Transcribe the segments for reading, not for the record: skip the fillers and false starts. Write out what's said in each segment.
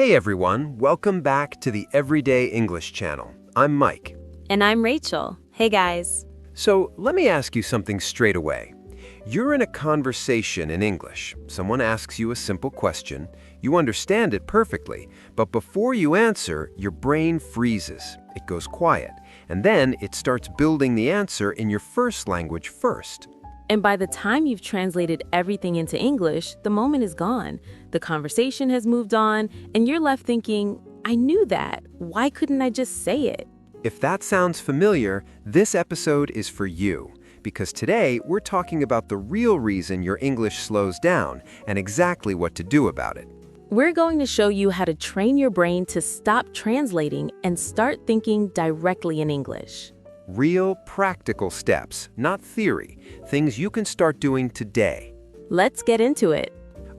Hey everyone, welcome back to the Everyday English channel. I'm Mike. And I'm Rachel. Hey guys. So let me ask you something straight away. You're in a conversation in English. Someone asks you a simple question. You understand it perfectly, but before you answer, your brain freezes. It goes quiet, and then it starts building the answer in your first language first. And by the time you've translated everything into English, the moment is gone. The conversation has moved on, and you're left thinking, I knew that. Why couldn't I just say it? If that sounds familiar, this episode is for you. Because today, we're talking about the real reason your English slows down and exactly what to do about it. We're going to show you how to train your brain to stop translating and start thinking directly in English. Real, practical steps, not theory, things you can start doing today. Let's get into it.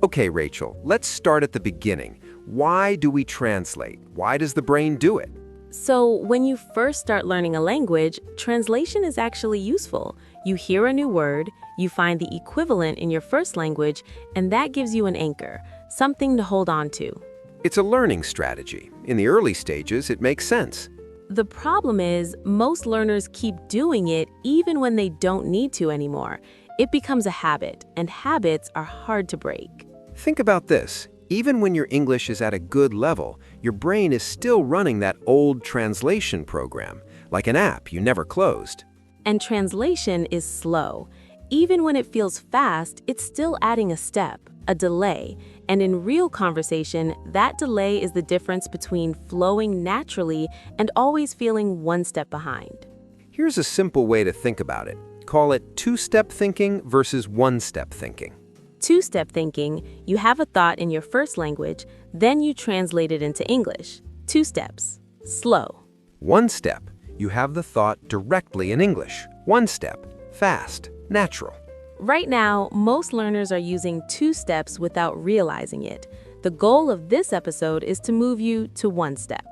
Okay, Rachel, let's start at the beginning. Why do we translate? Why does the brain do it? So, when you first start learning a language, translation is actually useful. You hear a new word, you find the equivalent in your first language, and that gives you an anchor, something to hold on to. It's a learning strategy. In the early stages, it makes sense. The problem is, most learners keep doing it even when they don't need to anymore. It becomes a habit, and habits are hard to break. Think about this. Even when your English is at a good level, your brain is still running that old translation program, like an app you never closed. And translation is slow. Even when it feels fast, it's still adding a step, a delay. And in real conversation, that delay is the difference between flowing naturally and always feeling one step behind. Here's a simple way to think about it. Call it two-step thinking versus one-step thinking. Two-step thinking, you have a thought in your first language, then you translate it into English. 2 steps. Slow. One step, you have the thought directly in English. One step, fast, natural. Right now, most learners are using 2 steps without realizing it. The goal of this episode is to move you to 1 step.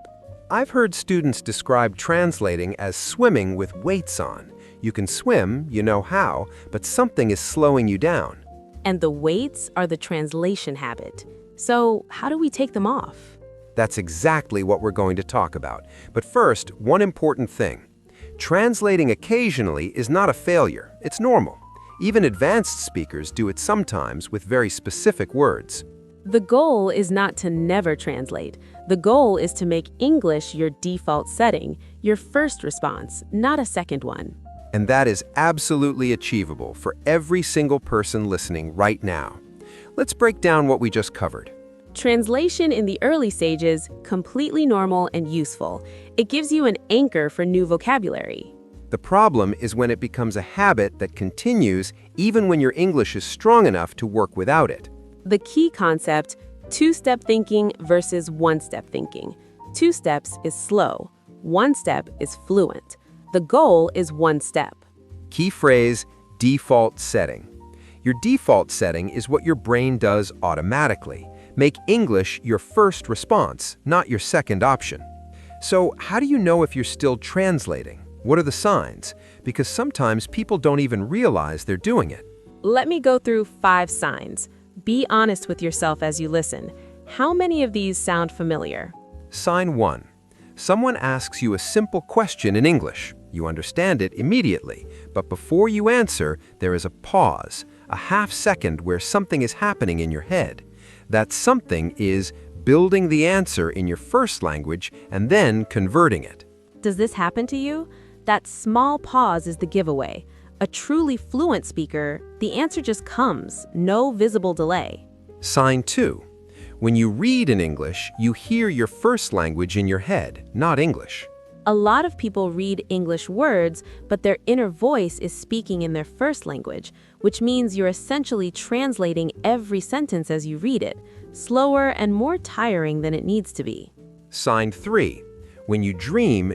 I've heard students describe translating as swimming with weights on. You can swim, you know how, but something is slowing you down. And the weights are the translation habit. So, how do we take them off? That's exactly what we're going to talk about. But first, one important thing. Translating occasionally is not a failure. It's normal. Even advanced speakers do it sometimes with very specific words. The goal is not to never translate. The goal is to make English your default setting, your first response, not a second one. And that is absolutely achievable for every single person listening right now. Let's break down what we just covered. Translation in the early stages, completely normal and useful. It gives you an anchor for new vocabulary. The problem is when it becomes a habit that continues even when your English is strong enough to work without it. The key concept, 2-step thinking versus 1-step thinking. 2 steps is slow. 1 step is fluent. The goal is 1 step. Key phrase, default setting. Your default setting is what your brain does automatically. Make English your first response, not your second option. So how do you know if you're still translating? What are the signs? Because sometimes people don't even realize they're doing it. Let me go through 5 signs. Be honest with yourself as you listen. How many of these sound familiar? Sign 1. Someone asks you a simple question in English. You understand it immediately, but before you answer, there is a pause, a half second where something is happening in your head. That something is building the answer in your first language and then converting it. Does this happen to you? That small pause is the giveaway. A truly fluent speaker, the answer just comes, no visible delay. Sign 2. When you read in English, you hear your first language in your head, not English. A lot of people read English words, but their inner voice is speaking in their first language, which means you're essentially translating every sentence as you read it, slower and more tiring than it needs to be. Sign 3. When you dream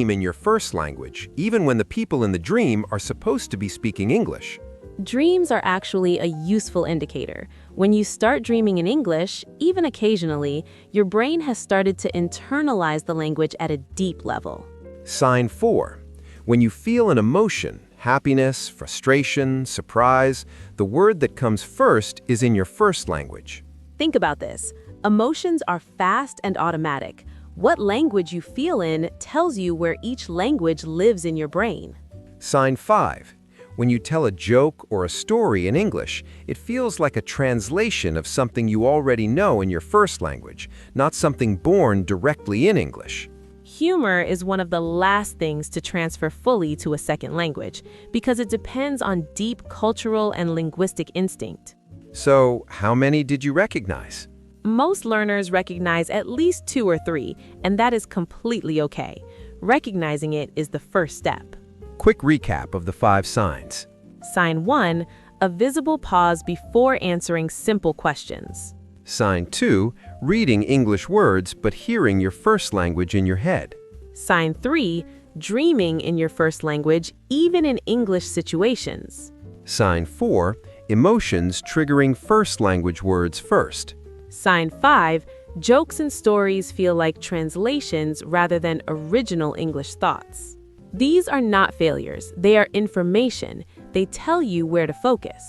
in your first language, even when the people in the dream are supposed to be speaking English. Dreams are actually a useful indicator. When you start dreaming in English, even occasionally, your brain has started to internalize the language at a deep level. Sign 4. When you feel an emotion, happiness, frustration, surprise, the word that comes first is in your first language. Think about this. Emotions are fast and automatic. What language you feel in tells you where each language lives in your brain. Sign 5. When you tell a joke or a story in English, it feels like a translation of something you already know in your first language, not something born directly in English. Humor is one of the last things to transfer fully to a second language because it depends on deep cultural and linguistic instinct. So, how many did you recognize? Most learners recognize at least 2 or 3, and that is completely okay. Recognizing it is the first step. Quick recap of the 5 signs. Sign 1, a visible pause before answering simple questions. Sign 2, reading English words but hearing your first language in your head. Sign 3, dreaming in your first language, even in English situations. Sign 4, emotions triggering first language words first. Sign 5, jokes and stories feel like translations rather than original English thoughts. These are not failures, they are information. They tell you where to focus.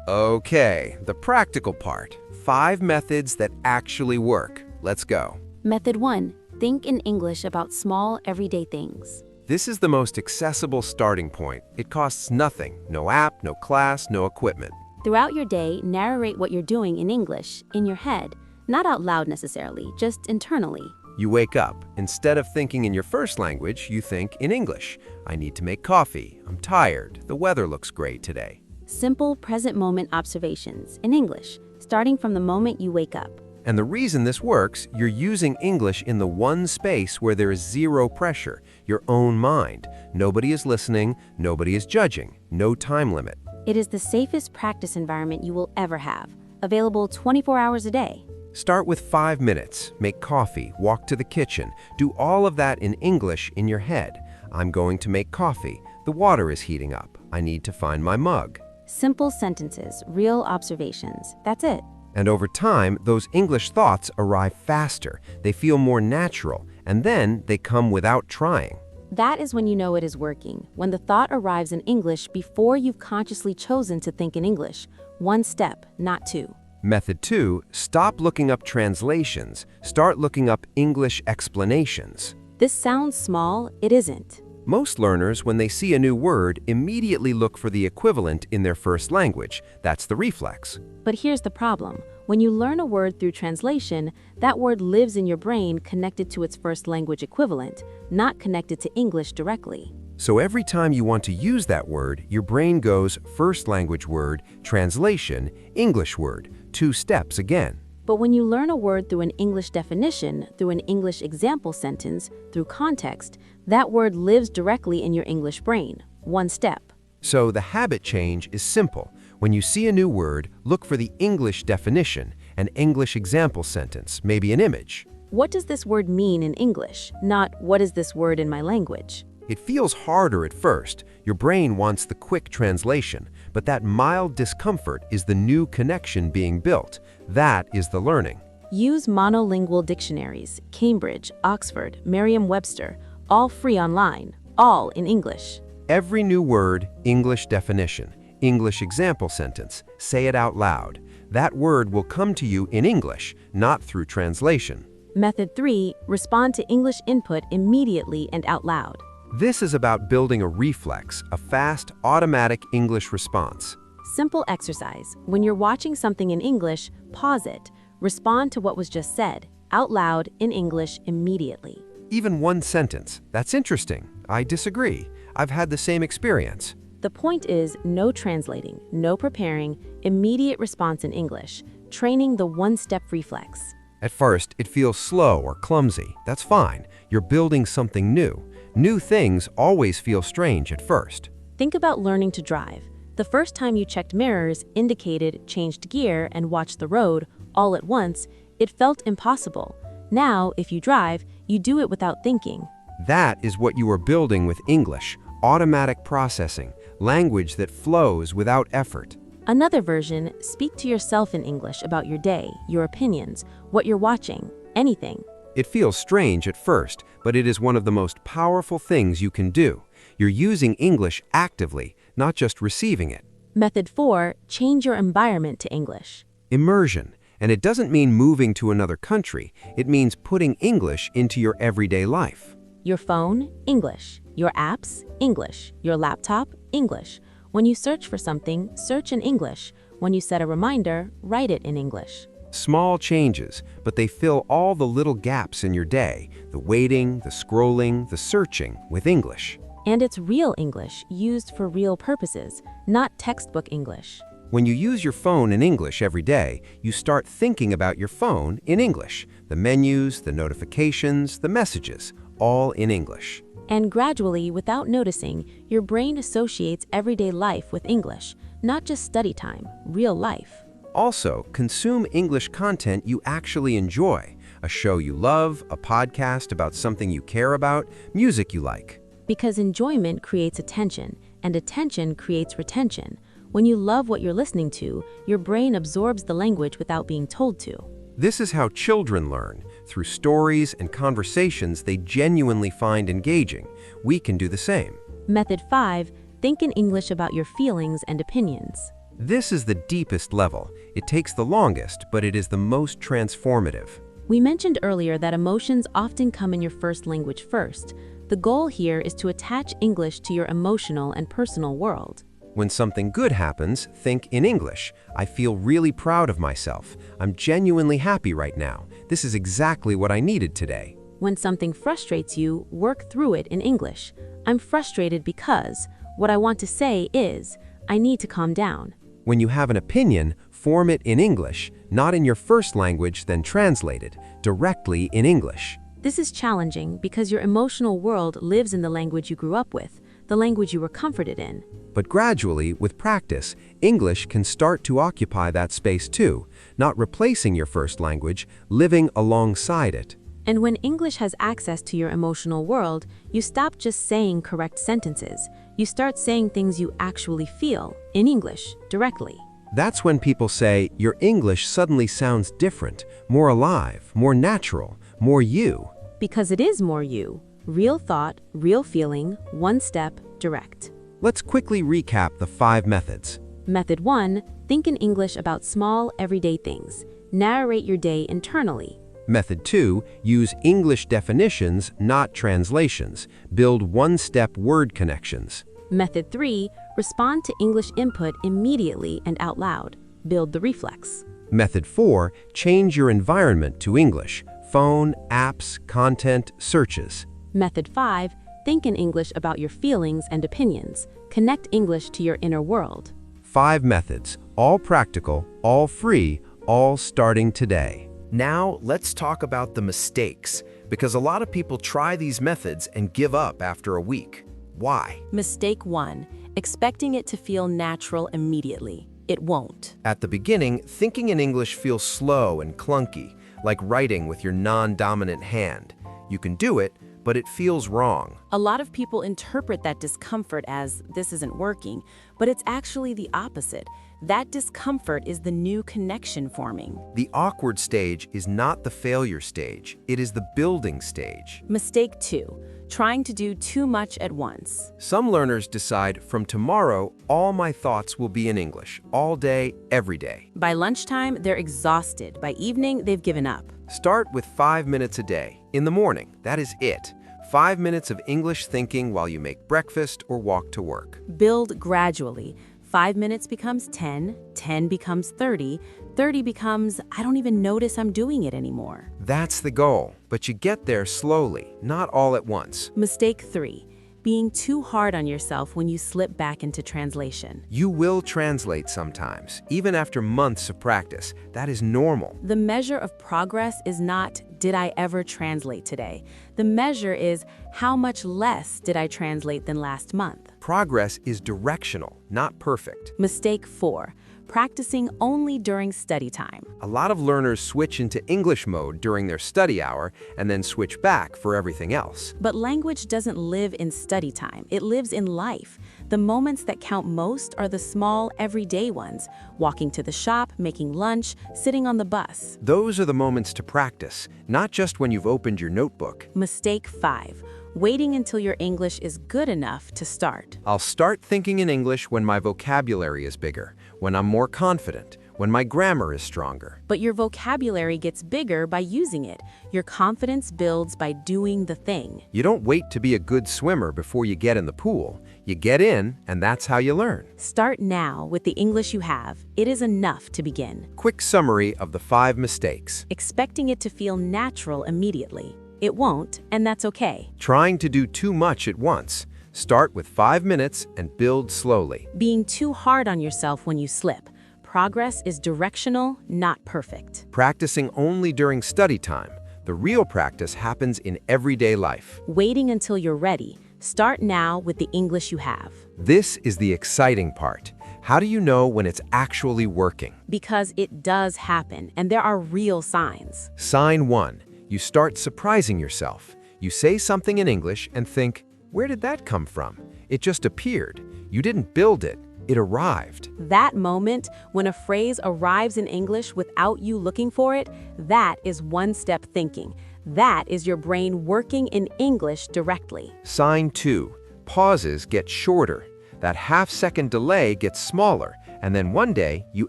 Okay, the practical part. 5 methods that actually work. Let's go. Method 1. Think in English about small, everyday things. This is the most accessible starting point. It costs nothing. No app, no class, no equipment. Throughout your day, narrate what you're doing in English, in your head. Not out loud necessarily, just internally. You wake up. Instead of thinking in your first language, you think in English. I need to make coffee. I'm tired. The weather looks great today. Simple, present moment observations in English, starting from the moment you wake up. And the reason this works, you're using English in the one space where there is zero pressure, your own mind. Nobody is listening, nobody is judging, no time limit. It is the safest practice environment you will ever have, available 24 hours a day. Start with 5 minutes, make coffee, walk to the kitchen, do all of that in English in your head. I'm going to make coffee, the water is heating up, I need to find my mug. Simple sentences, real observations, that's it. And over time, those English thoughts arrive faster, they feel more natural, and then they come without trying. That is when you know it is working, when the thought arrives in English before you've consciously chosen to think in English. 1 step, not 2. Method 2, stop looking up translations, start looking up English explanations. This sounds small, it isn't. Most learners, when they see a new word, immediately look for the equivalent in their first language. That's the reflex. But here's the problem. When you learn a word through translation, that word lives in your brain connected to its first language equivalent, not connected to English directly. So every time you want to use that word, your brain goes first language word, translation, English word, 2 steps again. But when you learn a word through an English definition, through an English example sentence, through context, that word lives directly in your English brain. 1 step. So the habit change is simple. When you see a new word, look for the English definition, an English example sentence, maybe an image. What does this word mean in English? Not, what is this word in my language? It feels harder at first. Your brain wants the quick translation, but that mild discomfort is the new connection being built. That is the learning. Use monolingual dictionaries, Cambridge, Oxford, Merriam-Webster, all free online, all in English. Every new word, English definition, English example sentence, say it out loud. That word will come to you in English, not through translation. Method 3, respond to English input immediately and out loud. This is about building a reflex, a fast, automatic English response. Simple exercise. When you're watching something in English, pause it. Respond to what was just said, out loud, in English, immediately. Even 1 sentence. That's interesting. I disagree. I've had the same experience. The point is no translating, no preparing, immediate response in English, training the 1-step reflex. At first, it feels slow or clumsy. That's fine. You're building something new. New things always feel strange at first. Think about learning to drive. The first time you checked mirrors, indicated, changed gear, and watched the road all at once, it felt impossible. Now, if you drive, you do it without thinking. That is what you are building with English, automatic processing, language that flows without effort. Another version, speak to yourself in English about your day, your opinions, what you're watching, anything. It feels strange at first, but it is one of the most powerful things you can do. You're using English actively, not just receiving it. Method 4, change your environment to English. Immersion, And it doesn't mean moving to another country. It means putting English into your everyday life. Your phone, English. Your apps, English. Your laptop, English. When you search for something, search in English. When you set a reminder, write it in English. Small changes, but they fill all the little gaps in your day, the waiting, the scrolling, the searching, with English. And it's real English, used for real purposes, not textbook English. When you use your phone in English every day, you start thinking about your phone in English. The menus, the notifications, the messages, all in English. And gradually, without noticing, your brain associates everyday life with English, not just study time, real life. Also, consume English content you actually enjoy. A show you love, a podcast about something you care about, music you like. Because enjoyment creates attention, and attention creates retention. When you love what you're listening to, your brain absorbs the language without being told to. This is how children learn, through stories and conversations they genuinely find engaging. We can do the same. Method 5. Think in English about your feelings and opinions. This is the deepest level. It takes the longest, but it is the most transformative. We mentioned earlier that emotions often come in your first language first. The goal here is to attach English to your emotional and personal world. When something good happens, think in English. I feel really proud of myself. I'm genuinely happy right now. This is exactly what I needed today. When something frustrates you, work through it in English. I'm frustrated because. What I want to say is, I need to calm down. When you have an opinion, form it in English, not in your first language, then translate it directly in English. This is challenging because your emotional world lives in the language you grew up with, the language you were comforted in. But gradually, with practice, English can start to occupy that space too, not replacing your first language, living alongside it. And when English has access to your emotional world, you stop just saying correct sentences. You start saying things you actually feel, in English, directly. That's when people say, your English suddenly sounds different, more alive, more natural, more you. Because it is more you. Real thought, real feeling, one step, direct. Let's quickly recap the 5 methods. Method 1. Think in English about small, everyday things. Narrate your day internally. Method 2. Use English definitions, not translations. Build one-step word connections. Method 3. Respond to English input immediately and out loud. Build the reflex. Method 4. Change your environment to English. Phone, apps, content, searches. Method 5. Think in English about your feelings and opinions. Connect English to your inner world. 5 methods, all practical, all free, all starting today. Now, let's talk about the mistakes, because a lot of people try these methods and give up after a week. Why? Mistake 1. Expecting it to feel natural immediately. It won't. At the beginning, thinking in English feels slow and clunky, like writing with your non-dominant hand. You can do it, but it feels wrong. A lot of people interpret that discomfort as this isn't working, but it's actually the opposite. That discomfort is the new connection forming. The awkward stage is not the failure stage, it is the building stage. Mistake 2. Trying to do too much at once. Some learners decide, from tomorrow, all my thoughts will be in English, all day, every day. By lunchtime, they're exhausted. By evening, they've given up. Start with 5 minutes a day. In the morning, that is it. 5 minutes of English thinking while you make breakfast or walk to work. Build gradually. 5 minutes becomes 10, 10 becomes 30, 30 becomes, I don't even notice I'm doing it anymore. That's the goal, but you get there slowly, not all at once. Mistake 3. Being too hard on yourself when you slip back into translation. You will translate sometimes, even after months of practice. That is normal. The measure of progress is not, did I ever translate today? The measure is, how much less did I translate than last month? Progress is directional, not perfect. Mistake 4. Practicing only during study time. A lot of learners switch into English mode during their study hour and then switch back for everything else. But language doesn't live in study time. It lives in life. The moments that count most are the small, everyday ones. Walking to the shop, making lunch, sitting on the bus. Those are the moments to practice, not just when you've opened your notebook. Mistake 5. Waiting until your English is good enough to start. I'll start thinking in English when my vocabulary is bigger, when I'm more confident, when my grammar is stronger. But your vocabulary gets bigger by using it. Your confidence builds by doing the thing. You don't wait to be a good swimmer before you get in the pool. You get in, and that's how you learn. Start now with the English you have. It is enough to begin. Quick summary of the 5 mistakes. Expecting it to feel natural immediately. It won't, and that's okay. Trying to do too much at once. Start with 5 minutes and build slowly. Being too hard on yourself when you slip. Progress is directional, not perfect. Practicing only during study time. The real practice happens in everyday life. Waiting until you're ready. Start now with the English you have. This is the exciting part. How do you know when it's actually working? Because it does happen, and there are real signs. Sign 1. You start surprising yourself. You say something in English and think, where did that come from? It just appeared. You didn't build it. It arrived. That moment, when a phrase arrives in English without you looking for it, that is one-step thinking. That is your brain working in English directly. Sign 2. Pauses get shorter. That half-second delay gets smaller, and then one day you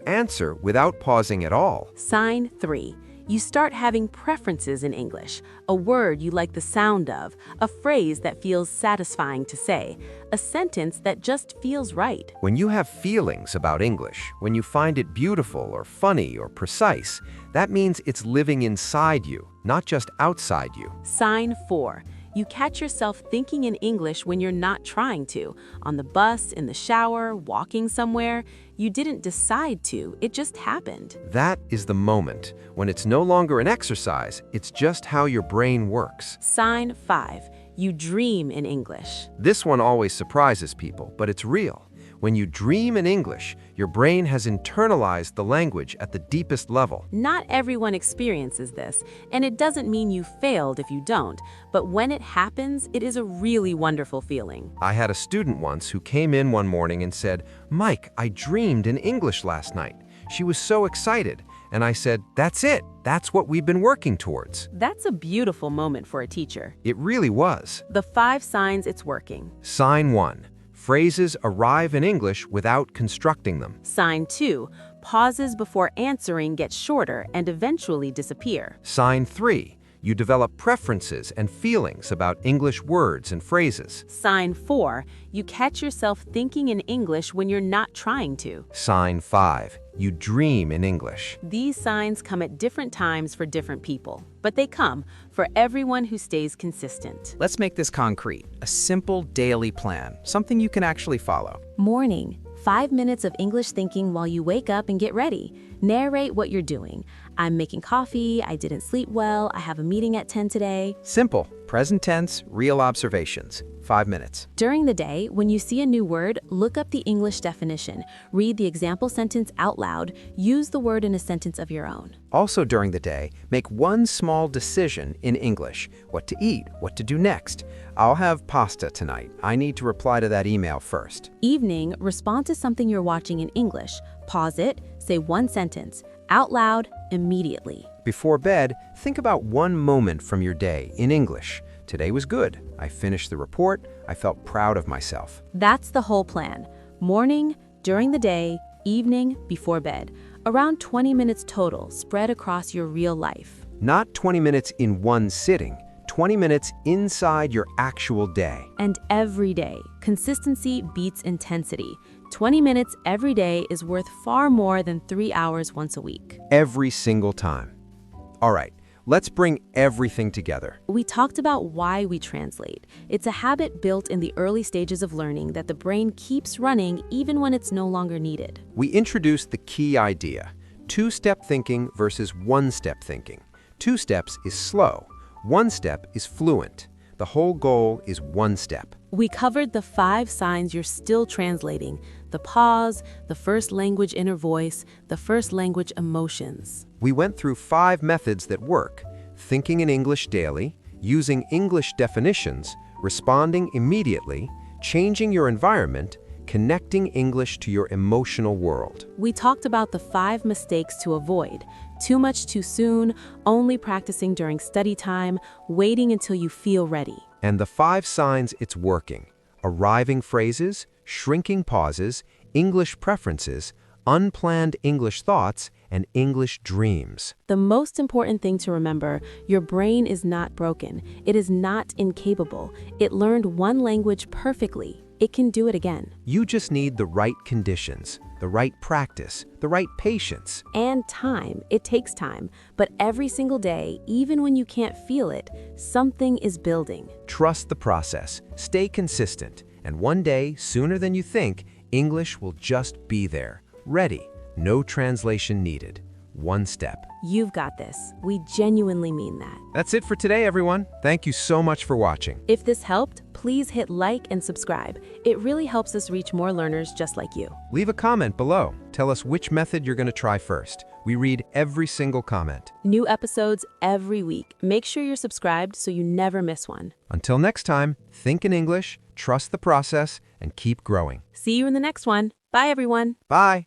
answer without pausing at all. Sign 3. You start having preferences in English, a word you like the sound of, a phrase that feels satisfying to say, a sentence that just feels right. When you have feelings about English, when you find it beautiful or funny or precise, that means it's living inside you, not just outside you. Sign 4. You catch yourself thinking in English when you're not trying to. On the bus, in the shower, walking somewhere. You didn't decide to, it just happened. That is the moment, when it's no longer an exercise, it's just how your brain works. Sign 5. You dream in English. This one always surprises people, but it's real. When you dream in English, your brain has internalized the language at the deepest level. Not everyone experiences this, and it doesn't mean you failed if you don't, but when it happens, it is a really wonderful feeling. I had a student once who came in one morning and said, "Mike, I dreamed in English last night." She was so excited, and I said, "That's it. That's what we've been working towards." That's a beautiful moment for a teacher. It really was. The 5 signs it's working. Sign 1. Phrases arrive in English without constructing them. Sign 2. Pauses before answering get shorter and eventually disappear. Sign 3. You develop preferences and feelings about English words and phrases. Sign 4. You catch yourself thinking in English when you're not trying to. Sign 5. You dream in English. These signs come at different times for different people, but they come for everyone who stays consistent. Let's make this concrete. A simple daily plan, something you can actually follow. Morning. 5 minutes of English thinking while you wake up and get ready. Narrate what you're doing. I'm making coffee, I didn't sleep well, I have a meeting at 10 today. Simple. Present tense, real observations. 5 minutes. During the day, when you see a new word, look up the English definition. Read the example sentence out loud. Use the word in a sentence of your own. Also during the day, make one small decision in English. What to eat, what to do next. I'll have pasta tonight. I need to reply to that email first. Evening, respond to something you're watching in English. Pause it, say one sentence, out loud, immediately. Before bed, think about one moment from your day in English. Today was good. I finished the report. I felt proud of myself. That's the whole plan. Morning, during the day, evening, before bed. Around 20 minutes total, spread across your real life. Not 20 minutes in one sitting. 20 minutes inside your actual day. And every day, consistency beats intensity. 20 minutes every day is worth far more than 3 hours once a week. Every single time. All right, let's bring everything together. We talked about why we translate. It's a habit built in the early stages of learning that the brain keeps running even when it's no longer needed. We introduced the key idea: 2-step thinking versus 1-step thinking. 2 steps is slow. 1 step is fluent. The whole goal is 1 step. We covered the 5 signs you're still translating: the pause, the first language inner voice, the first language emotions. We went through 5 methods that work: thinking in English daily, using English definitions, responding immediately, changing your environment, connecting English to your emotional world. We talked about the 5 mistakes to avoid: too much too soon, only practicing during study time, waiting until you feel ready. And the 5 signs it's working: arriving phrases, shrinking pauses, English preferences, unplanned English thoughts, and English dreams. The most important thing to remember, your brain is not broken. It is not incapable. It learned one language perfectly. It can do it again. You just need the right conditions, the right practice, the right patience. And time. It takes time. But every single day, even when you can't feel it, something is building. Trust the process, stay consistent, and one day, sooner than you think, English will just be there, ready, no translation needed. One step. You've got this. We genuinely mean that. That's it for today, everyone. Thank you so much for watching. If this helped, please hit like and subscribe. It really helps us reach more learners just like you. Leave a comment below. Tell us which method you're going to try first. We read every single comment. New episodes every week. Make sure you're subscribed so you never miss one. Until next time, think in English, trust the process, and keep growing. See you in the next one. Bye, everyone. Bye.